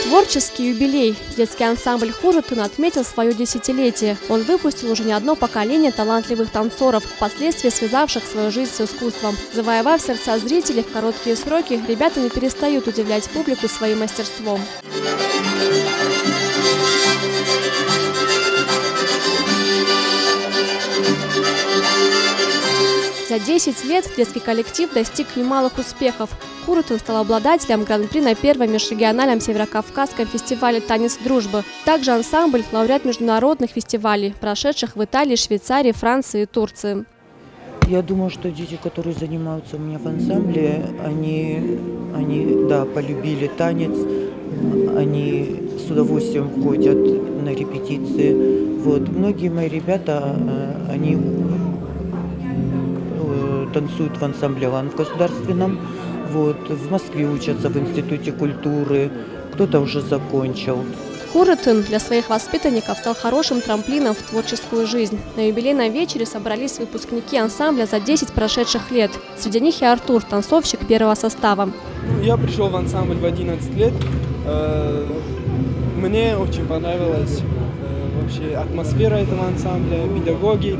Творческий юбилей. Детский ансамбль «Хурутун» отметил свое десятилетие. Он выпустил уже не одно поколение талантливых танцоров, впоследствии связавших свою жизнь с искусством. Завоевав сердца зрителей в короткие сроки, ребята не перестают удивлять публику своим мастерством. За 10 лет детский коллектив достиг немалых успехов. Хурутун стал обладателем гран-при на первом межрегиональном северокавказском фестивале «Танец дружбы». Также ансамбль – лауреат международных фестивалей, прошедших в Италии, Швейцарии, Франции и Турции. Я думаю, что дети, которые занимаются у меня в ансамбле, они полюбили танец, они с удовольствием ходят на репетиции. Вот. Многие мои ребята, они танцуют в ансамбле «Лан» в государственном. Вот. В Москве учатся в Институте культуры, кто-то уже закончил. Хурутун для своих воспитанников стал хорошим трамплином в творческую жизнь. На юбилейном вечере собрались выпускники ансамбля за 10 прошедших лет. Среди них и Артур, танцовщик первого состава. Я пришел в ансамбль в 11 лет. Мне очень понравилась вообще атмосфера этого ансамбля, педагоги,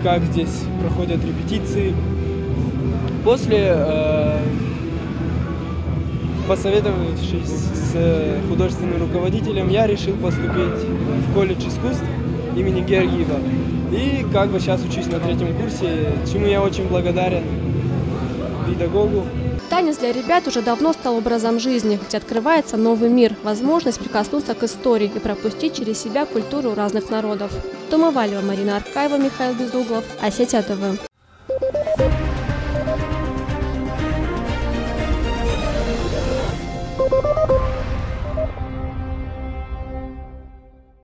как здесь проходят репетиции. После, посоветовавшись с художественным руководителем, я решил поступить в колледж искусств имени Гергиева. И сейчас учусь на 3-м курсе, чему я очень благодарен педагогу. Танец для ребят уже давно стал образом жизни, где открывается новый мир, возможность прикоснуться к истории и пропустить через себя культуру разных народов. Тома Валева, Марина Аркаева, Михаил Безуглов, Осетия ТВ.